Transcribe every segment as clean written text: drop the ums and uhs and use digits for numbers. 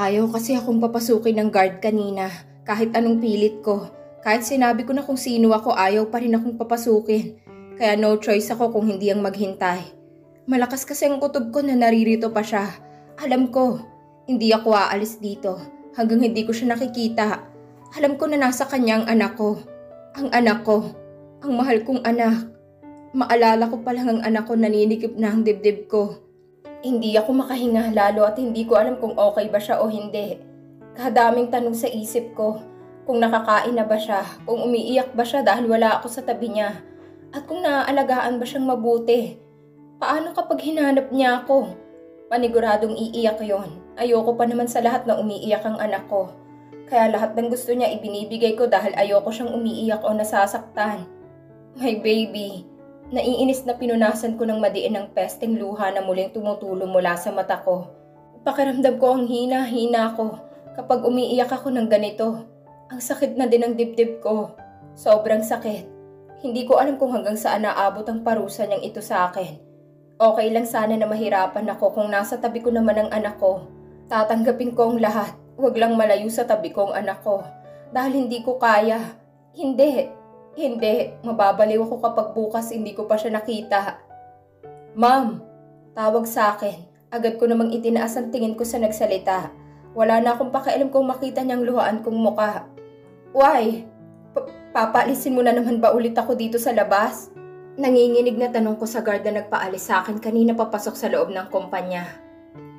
Ayaw kasi akong papasukin ng guard kanina, kahit anong pilit ko. Kahit sinabi ko na kung sino ako, ayaw pa rin akong papasukin. Kaya no choice ako kung hindi ang maghintay. Malakas kasi ang kutob ko na naririto pa siya. Alam ko, hindi ako aalis dito hanggang hindi ko siya nakikita. Alam ko na nasa kanya ang anak ko. Ang anak ko. Ang mahal kong anak. Maalala ko pa lang ang anak ko, naninikip na ang dibdib ko. Hindi ako makahinga lalo at hindi ko alam kung okay ba siya o hindi. Kadaming tanong sa isip ko. Kung nakakain na ba siya, kung umiiyak ba siya dahil wala ako sa tabi niya, at kung naaalagaan ba siyang mabuti. Paano kapag hinanap niya ako? Paniguradong iiyak yon. Ayoko pa naman sa lahat na umiiyak ang anak ko. Kaya lahat ng gusto niya ibinibigay ko dahil ayoko siyang umiiyak o nasasaktan. My baby. Naiinis na pinunasan ko ng madiin ng pesteng luha na muling tumutulo mula sa mata ko. Pakiramdam ko ang hina-hina ko kapag umiiyak ako ng ganito. Ang sakit na din ang dibdib ko. Sobrang sakit. Hindi ko alam kung hanggang saan naabot ang parusa niyang ito sa akin. Okay lang sana na mahirapan ako kung nasa tabi ko naman ang anak ko. Tatanggapin ko ang lahat. Huwag lang malayo sa tabi ko ang anak ko. Dahil hindi ko kaya. Hindi, mababaliw ako kapag bukas hindi ko pa siya nakita. Ma'am, tawag sa akin. Agad ko namang itinaas ang tingin ko sa nagsalita. Wala na akong pakialam kung makita niyang luhaan kong muka. Why? Papaalisin mo na naman ba ulit ako dito sa labas? Nanginginig na tanong ko sa guard na nagpaalis sa akin kanina papasok sa loob ng kumpanya.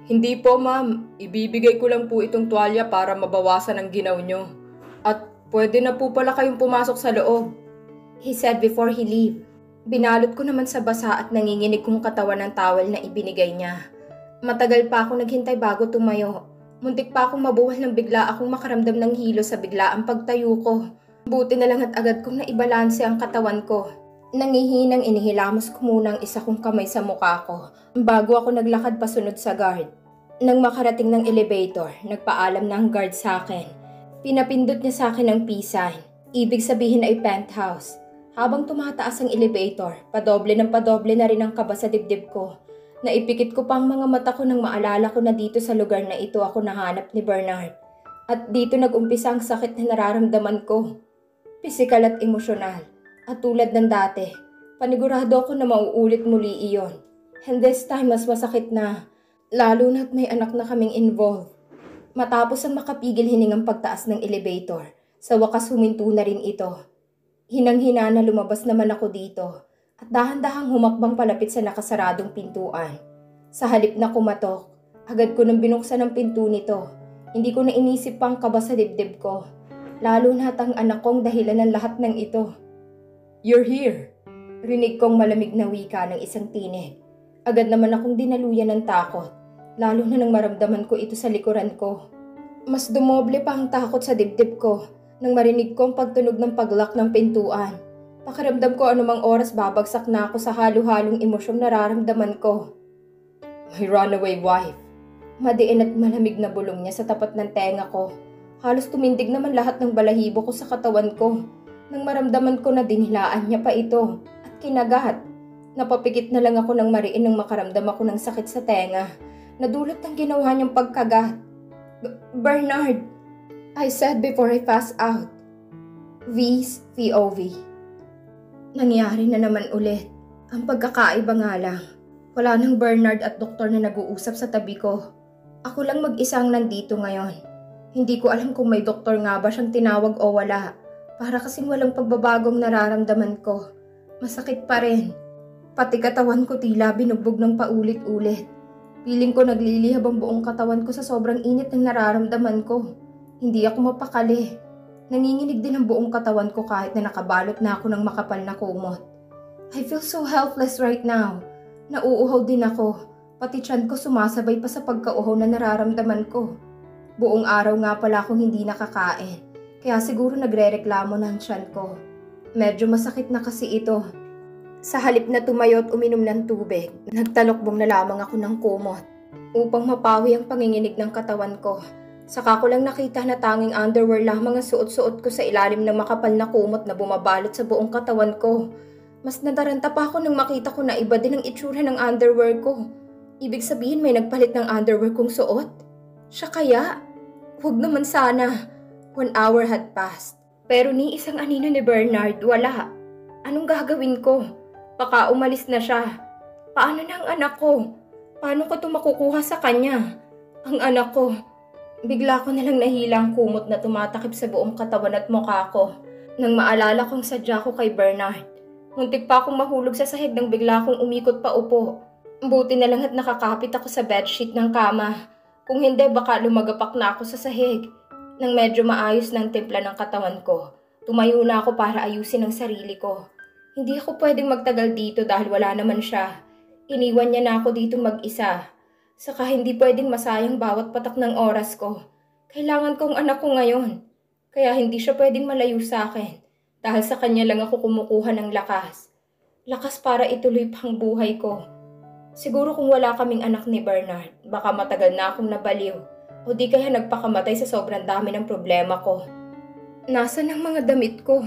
Hindi po ma'am, ibibigay ko lang po itong tuwalya para mabawasan ang ginaw nyo. At pwede na po pala kayong pumasok sa loob. He said before he leave. Binalot ko naman sa basa at nanginginig kong katawan ng towel na ibinigay niya. Matagal pa ako naghintay bago tumayo. Muntik pa akong mabuwal nang bigla akong makaramdam ng hilo sa biglaang pagtayo ko. Buti na lang at agad kong naibalanse ang katawan ko. Nangihinang inihilamos ko muna ang isa kong kamay sa mukha ko bago ako naglakad pasunod sa guard. Nang makarating ng elevator, nagpaalam na ang guard sa akin. Pinapindot niya sa akin ang P-sign. Ibig sabihin ay penthouse. Habang tumataas ang elevator, padoble na rin ang kaba sa dibdib ko. Naipikit ko pa ang mga mata ko nang maalala ko na dito sa lugar na ito ako nahanap ni Bernard. At dito nag-umpisa ang sakit na nararamdaman ko. Pisikal at emosyonal. At tulad ng dati, panigurado ako na mauulit muli iyon. And this time mas masakit na, lalo na't may anak na kaming involved. Matapos ang makapigil hiningang pagtaas ng elevator, sa wakas huminto na rin ito. Hinang-hina na lumabas naman ako dito at dahan-dahang humakbang palapit sa nakasaradong pintuan. Sa halip na kumatok, agad ko nang binuksan ang pinto nito. Hindi ko na inisip pang kaba sa dibdib ko, lalo na't ang anak kong dahilan ng lahat ng ito. You're here! Rinig kong malamig na wika ng isang tinig. Agad naman akong dinaluyan ng takot, lalo na nang maramdaman ko ito sa likuran ko. Mas dumoble pa ang takot sa dibdib ko nang marinig ko ang pagtunog ng paglock ng pintuan. Pakiramdam ko anumang oras babagsak na ako sa halo-halong emosyong nararamdaman ko. My runaway wife. Madiin at malamig na bulong niya sa tapat ng tenga ko. Halos tumindig naman lahat ng balahibo ko sa katawan ko nang maramdaman ko na dinilaan niya pa ito at kinagat. Napapikit na lang ako nang mariin nang makaramdam ako ng sakit sa tenga. Nadulot ng ginawa niyang pagkagat. Bernard! I said before I passed out. V's VOV. Nangyari na naman ulit. Ang pagkakaiba nga lang. Wala nang Bernard at doktor na nag-uusap sa tabi ko. Ako lang mag-isang nandito ngayon. Hindi ko alam kung may doktor nga ba siyang tinawag o wala. Para kasing walang pagbabagong nararamdaman ko. Masakit pa rin. Pati katawan ko tila binugbog ng paulit-ulit. Piling ko naglilihab ang buong katawan ko sa sobrang init ng nararamdaman ko. Hindi ako mapakali. Nanginginig din ang buong katawan ko kahit na nakabalot na ako ng makapal na kumot. I feel so helpless right now. Nauuhaw din ako. Pati tiyan ko sumasabay pa sa pagkauhaw na nararamdaman ko. Buong araw nga pala akong hindi nakakain. Kaya siguro nagrereklamo na ang tiyan ko. Medyo masakit na kasi ito. Sa halip na tumayo at uminom ng tubig, nagtalokbong na lamang ako ng kumot upang mapawi ang panginginig ng katawan ko. Saka ko lang nakita na tanging underwear lamang ang suot-suot ko sa ilalim ng makapal na kumot na bumabalot sa buong katawan ko. Mas nadaranta pa ako nang makita ko na iba din ang itsura ng underwear ko. Ibig sabihin may nagpalit ng underwear kong suot? Siya kaya? Huwag naman sana. 1 hour had passed. Pero ni isang anino ni Bernard, wala. Anong gagawin ko? Baka umalis na siya. Paano na ang anak ko? Paano ko ito makukuha sa kanya? Ang anak ko. Bigla ko nalang nahila ang kumot na tumatakip sa buong katawan at mukha ko. Nang maalala kong sadya ko kay Bernard. Muntik pa akong mahulog sa sahig nang bigla akong umikot pa upo. Buti na lang at nakakapit ako sa bedsheet ng kama. Kung hindi, baka lumagapak na ako sa sahig. Nang medyo maayos ng timpla ng katawan ko, tumayo na ako para ayusin ang sarili ko. Hindi ako pwedeng magtagal dito dahil wala naman siya. Iniwan niya na ako dito mag-isa. Saka hindi pwedeng masayang bawat patak ng oras ko. Kailangan kong anak ko ngayon. Kaya hindi siya pwedeng malayo sa akin. Dahil sa kanya lang ako kumukuha ng lakas. Lakas para ituloy pang buhay ko. Siguro kung wala kaming anak ni Bernard, baka matagal na akong nabaliw. O di kaya nagpakamatay sa sobrang dami ng problema ko. Nasaan ang mga damit ko?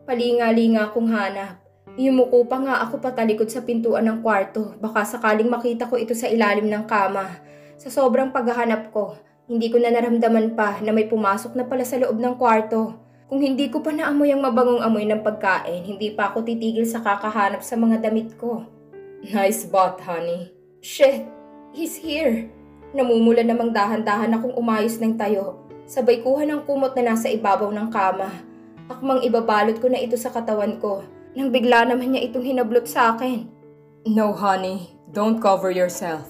Palinga-linga akong hanap. Yumuko pa nga ako patalikod sa pintuan ng kwarto. Baka sakaling makita ko ito sa ilalim ng kama. Sa sobrang paghahanap ko, hindi ko na naramdaman pa na may pumasok na pala sa loob ng kwarto. Kung hindi ko pa naamoy ang mabangong amoy ng pagkain, hindi pa ako titigil sa kakahanap sa mga damit ko. Nice spot, honey. Shit, he's here. Namumula namang dahan-dahan akong umayos ng tayo. Sabay kuha ng kumot na nasa ibabaw ng kama. Akmang ibabalot ko na ito sa katawan ko. Nang bigla naman niya itong hinablot sa akin. No, honey. Don't cover yourself.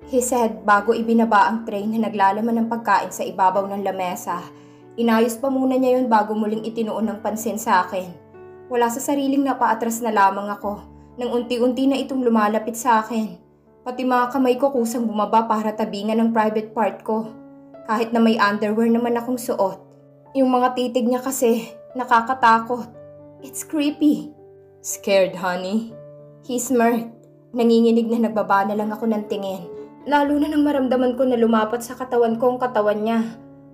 He said bago ibinaba ang tray na naglalaman ng pagkain sa ibabaw ng lamesa. Inayos pa muna niya yun bago muling itinuon ng pansin sa akin. Wala sa sariling napaatras na lamang ako. Nang unti-unti na itong lumalapit sa akin. Pati mga kamay ko kusang bumaba para tabingan ang private part ko. Kahit na may underwear naman akong suot. Yung mga titig niya kasi, nakakatakot. It's creepy. Scared, honey? He smirked. Nanginginig na nagbaba na lang ako ng tingin. Lalo na nang maramdaman ko na lumapat sa katawan ko ang katawan niya.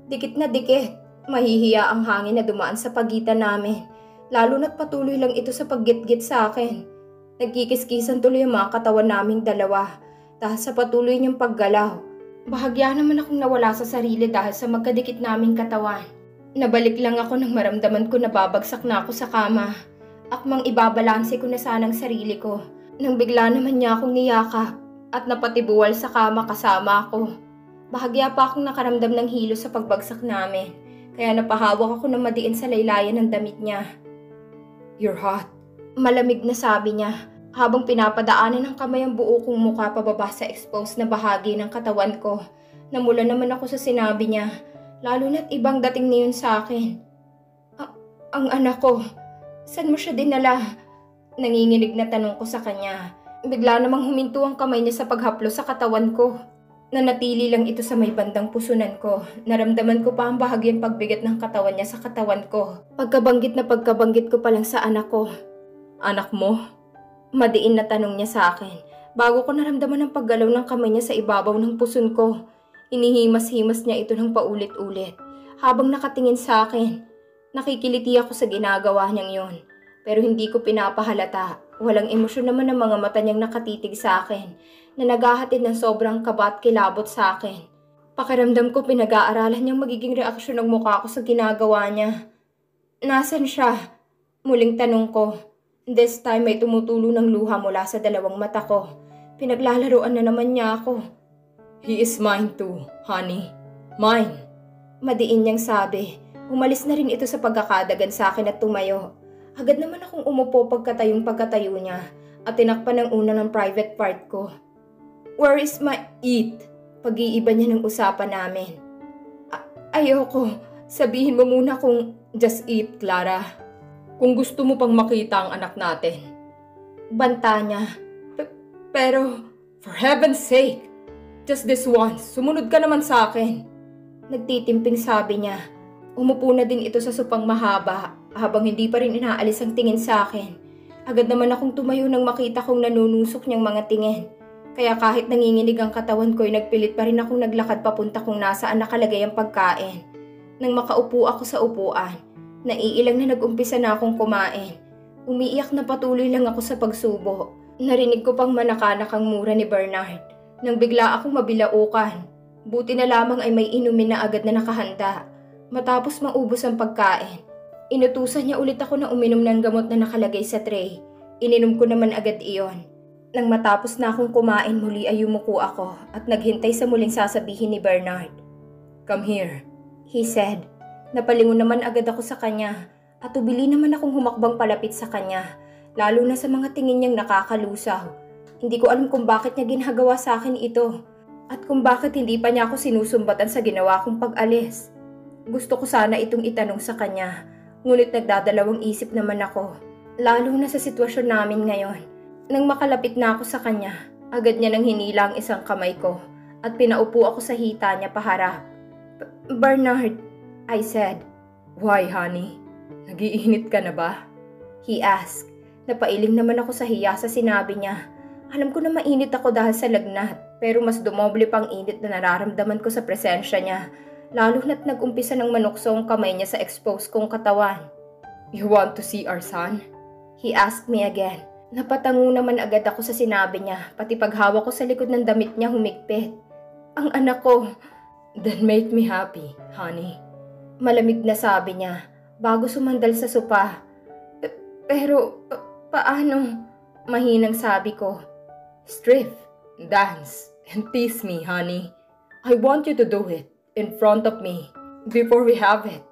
Dikit na dikit. Mahihiya ang hangin na dumaan sa pagitan namin. Lalo na't patuloy lang ito sa paggit-git sa akin. Nagkikiskisan tuloy ang mga katawan naming dalawa dahil sa patuloy niyang paggalaw. Bahagya naman akong nawala sa sarili dahil sa magkadikit naming katawan. Nabalik lang ako nang maramdaman ko na babagsak na ako sa kama. Akmang ibabalanse ko na sanang sarili ko. Nang bigla naman niya akong niyakap at napatibuwal sa kama kasama ako. Bahagya pa akong nakaramdam ng hilo sa pagbagsak namin. Kaya napahawak ako na madiin sa laylayan ng damit niya. You're hot. Malamig na sabi niya. Habang pinapadaanan ng kamay ang buo kong mukha pababa sa exposed na bahagi ng katawan ko. Namula naman ako sa sinabi niya, lalo na't ibang dating niyon sa akin. Ang anak ko, saan mo siya dinala? Nanginginig na tanong ko sa kanya. Bigla namang huminto ang kamay niya sa paghaplo sa katawan ko. Nanatili lang ito sa may bandang pusunan ko. Naramdaman ko pa ang bahagyang pagbigat ng katawan niya sa katawan ko. Pagkabanggit ko pa lang sa anak ko. Anak mo? Madiin na tanong niya sa akin. Bago ko naramdaman ang paggalaw ng kamay niya sa ibabaw ng puson ko. Inihimas-himas niya ito ng paulit-ulit. Habang nakatingin sa akin, nakikiliti ako sa ginagawa niyang yon. Pero hindi ko pinapahalata. Walang emosyon naman ang mga mata niyang nakatitig sa akin na naghahatid ng sobrang kaba at kilabot sa akin. Pakiramdam ko pinag-aaralan niyang magiging reaksyon ng mukha ko sa ginagawa niya. Nasaan siya? Muling tanong ko. This time may tumutulo ng luha mula sa dalawang mata ko. Pinaglalaroan na naman niya ako. He is mine too, honey. Mine. Madiin niyang sabi. Umalis na rin ito sa pagkakadagan sa akin at tumayo. Agad naman akong umupo pagkatayo niya at tinakpan ng una ng private part ko. Where is my eat? Pag-iiba niya ng usapan namin. Ayoko. Sabihin mo muna kung just eat, Clara. Kung gusto mo pang makita ang anak natin. Banta niya. Pero, for heaven's sake, just this once, sumunod ka naman sa akin. Nagtitimping sabi niya. Umupo na din ito sa supang mahaba habang hindi pa rin inaalis ang tingin sa akin. Agad naman akong tumayo nang makita kong nanunusok niyang mga tingin. Kaya kahit nanginginig ang katawan ko'y nagpilit pa rin akong naglakad papunta kung nasaan nakalagay ang pagkain. Nang makaupo ako sa upuan, naiilang na nag-umpisa na akong kumain. Umiiyak na patuloy lang ako sa pagsubo. Narinig ko pang manakanak ang mura ni Bernard. Nang bigla akong mabilaukan. Buti na lamang ay may inumin na agad na nakahanda. Matapos maubos ang pagkain, inutusan niya ulit ako na uminom ng gamot na nakalagay sa tray. Ininom ko naman agad iyon. Nang matapos na akong kumain, muli ay yumuko ako at naghintay sa muling sasabihin ni Bernard. "Come here," he said. Napalingon naman agad ako sa kanya at ubili naman akong humakbang palapit sa kanya, lalo na sa mga tingin niyang nakakalusaw. Hindi ko alam kung bakit niya ginagawa sa akin ito at kung bakit hindi pa niya ako sinusumbatan sa ginawa kong pag-alis. Gusto ko sana itong itanong sa kanya, ngunit nagdadalawang isip naman ako, lalo na sa sitwasyon namin ngayon. Nang makalapit na ako sa kanya, agad niya nang hinila ang isang kamay ko at pinaupo ako sa hita niya paharap. "Bernard," I said. "Why, honey? Nagiinit ka na ba?" he asked. Napailing naman ako sa hiya sa sinabi niya. Alam ko na mainit ako dahil sa lagnat, pero mas dumoble pang init na nararamdaman ko sa presensya niya, lalo na't nag-umpisa ng manukso ang kamay niya sa exposed kong katawan. "You want to see our son?" he asked me again. Napatango naman agad ako sa sinabi niya, pati paghawak ko sa likod ng damit niya humigpit. "Ang anak ko." "Then make me happy, honey," malamig na sabi niya, bago sumandal sa sopa. Pero, paano?" Mahinang sabi ko. "Strip, dance, and tease me, honey. I want you to do it in front of me before we have it."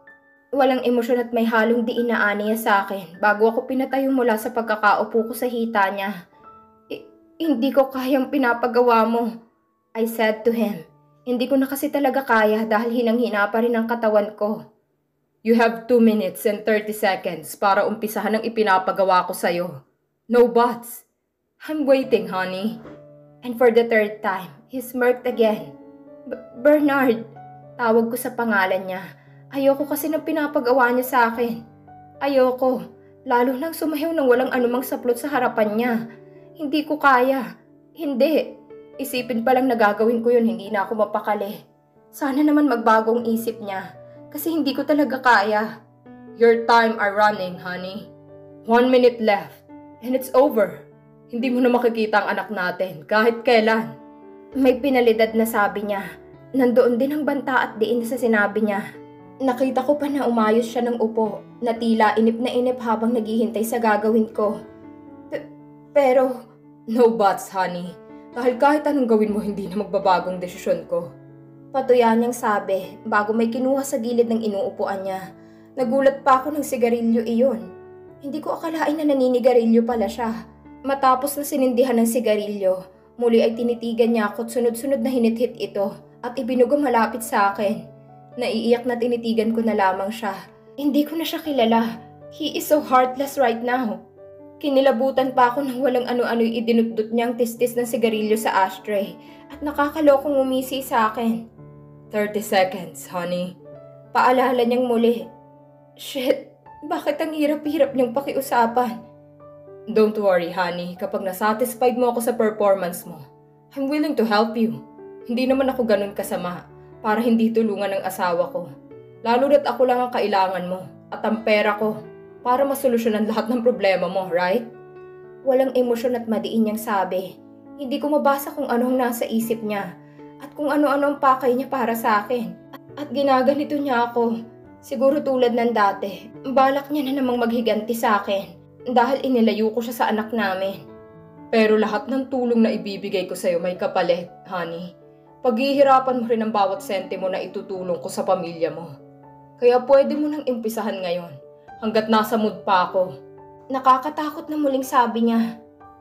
Walang emosyon at may halong diin na aniya sa akin bago ako pinatayo mula sa pagkakaupo ko sa hita niya. Hindi ko kayang pinapagawa mo," I said to him. Hindi ko na kasi talaga kaya dahil hinang-hina pa rin ang katawan ko. "You have 2 minutes and 30 seconds para umpisahan ang ipinapagawa ko sa'yo. No buts. I'm waiting, honey." And for the third time, he smirked again. "Bernard," tawag ko sa pangalan niya. Ayoko kasi ng pinapagawa niya sa akin. Ayoko, lalo nang sumayaw ng walang anumang saplot sa harapan niya. Hindi ko kaya. Hindi. Isipin pa lang na gagawin ko yun, hindi na ako mapakali. Sana naman magbagong isip niya, kasi hindi ko talaga kaya. "Your time are running, honey. 1 minute left, and it's over. Hindi mo na makikita ang anak natin, kahit kailan." May pinalidad na sabi niya. Nandoon din ang banta at diin sa sinabi niya. Nakita ko pa na umayos siya ng upo, na tila inip na inip habang naghihintay sa gagawin ko. Pero, "No buts, honey. Dahil kahit anong gawin mo, hindi na magbabagong desisyon ko." Patuya niyang sabi, bago may kinuha sa gilid ng inuupuan niya. Nagulat pa ako ng sigarilyo iyon. Hindi ko akalain na naninigarilyo pala siya. Matapos na sinindihan ng sigarilyo, muli ay tinitigan niya ako at sunod-sunod na hinithit ito at ibinugo malapit sa akin. Naiiyak na tinitigan ko na lamang siya. Hindi ko na siya kilala. He is so heartless right now. Kinilabutan pa ako nang walang ano-ano'y idinutdut niyang tistis ng sigarilyo sa ashtray at nakakalokong umisi sa akin. 30 seconds, honey. Paalala niyang muli. Shit, bakit ang hirap-hirap niyang pakiusapan? "Don't worry, honey. Kapag nasatisfied mo ako sa performance mo, I'm willing to help you. Hindi naman ako ganun kasama para hindi tulungan ng asawa ko. Lalo na't ako lang ang kailangan mo at ang pera ko para masolusyonan lahat ng problema mo, right?" Walang emosyon at madiin niyang sabi. Hindi ko mabasa kung ano ang nasa isip niya at kung ano-ano ang pakay niya para sa akin. At ginaganito niya ako. Siguro tulad ng dati, balak niya na namang maghiganti sa akin dahil inilayo ko siya sa anak namin. "Pero lahat ng tulong na ibibigay ko sa'yo may kapalit, honey. Paghihirapan mo rin ang bawat sentimo na itutulong ko sa pamilya mo. Kaya pwede mo nang impisahan ngayon, hanggat nasa mood pa ako." Nakakatakot na muling sabi niya.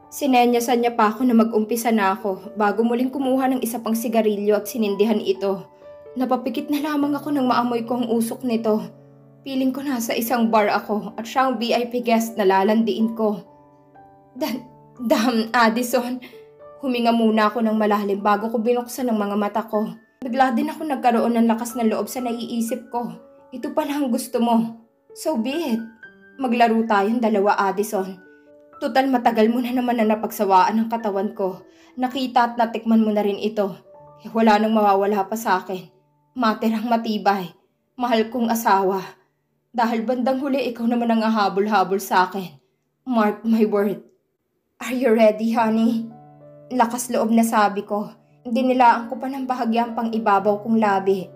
Sinenyasan niya pa ako na mag-umpisa na ako bago muling kumuha ng isa pang sigarilyo at sinindihan ito. Napapikit na lamang ako nang maamoy ko ang usok nito. Piling ko nasa isang bar ako at siya ang VIP guest na lalandiin ko. Damn, Addison. Huminga muna ako ng malalim bago ko binuksan ang mga mata ko. Bigla din ako nagkaroon ng lakas ng loob sa naiisip ko. Ito pala ang gusto mo. So be it. Maglaro tayong dalawa, Addison. Tutal matagal mo na naman na napagsawaan ang katawan ko. Nakita at natikman mo na rin ito. Wala nang mawawala pa sa akin. Matirang matibay. Mahal kong asawa. Dahil bandang huli ikaw naman ang hahabol-habol sa akin. Mark my word. Are you ready, honey? Lakas loob na sabi ko. Dinilaan ko pa ng bahagyang pang ibabaw kong labi.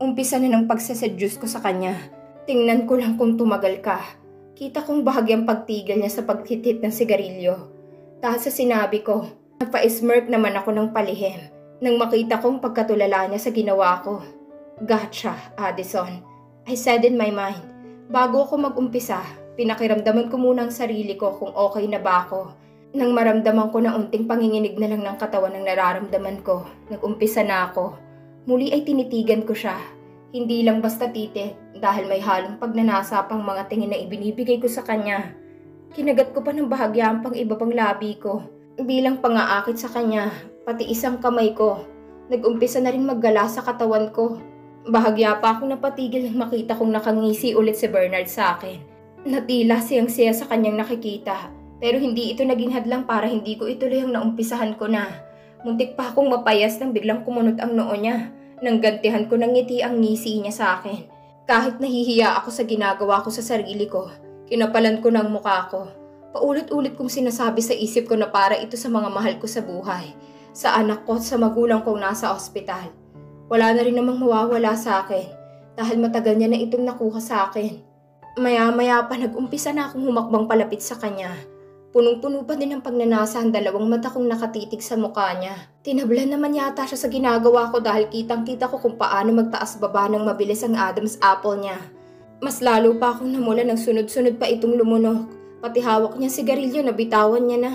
Umpisa na ng pagsaseduce ko sa kanya. Tingnan ko lang kung tumagal ka. Kita kong bahagyang pagtigil niya sa paghitit ng sigarilyo. Dahil sa sinabi ko, nagpa-smirk naman ako ng palihim nang makita kong pagkatulala niya sa ginawa ko. Gotcha, Addison. I said in my mind. Bago ako mag-umpisa, pinakiramdaman ko muna ang sarili ko kung okay na ba ako. Nang maramdaman ko na unting panginginig na lang ng katawan ng nararamdaman ko, nag-umpisa na ako. Muli ay tinitigan ko siya. Hindi lang basta titik dahil may halong pagnanasa pang mga tingin na ibinibigay ko sa kanya. Kinagat ko pa ng bahagyang pang iba pang labi ko. Bilang pangaakit sa kanya, pati isang kamay ko. Nag-umpisa na rin maggala sa katawan ko. Bahagya pa akong napatigil nang makita kong nakangisi ulit si Bernard sa akin. Natila siyang-siya sa kanyang nakikita. Pero hindi ito naging hadlang para hindi ko ituloy ang naumpisahan ko na. Muntik pa akong mapayas nang biglang kumunot ang noo niya. Nang gantihan ko ng ngiti ang ngisi niya sa akin. Kahit nahihiya ako sa ginagawa ko sa sarili ko, kinapalan ko ng mukha ko. Paulit-ulit kong sinasabi sa isip ko na para ito sa mga mahal ko sa buhay. Sa anak ko at sa magulang kong nasa ospital. Wala na rin namang mawawala sa akin dahil matagal niya na itong nakuha sa akin. Maya-maya pa nag-umpisa na akong humakbang palapit sa kanya. Punong-puno pa din ang pagnanasa ang dalawang mata kong nakatitig sa mukha niya. Tinablan naman yata siya sa ginagawa ko dahil kitang-kita ko kung paano magtaas-baba ng mabilis ang Adam's apple niya. Mas lalo pa akong namula ng sunod-sunod pa itong lumunok. Pati hawak niya sigarilyo na bitawan niya na.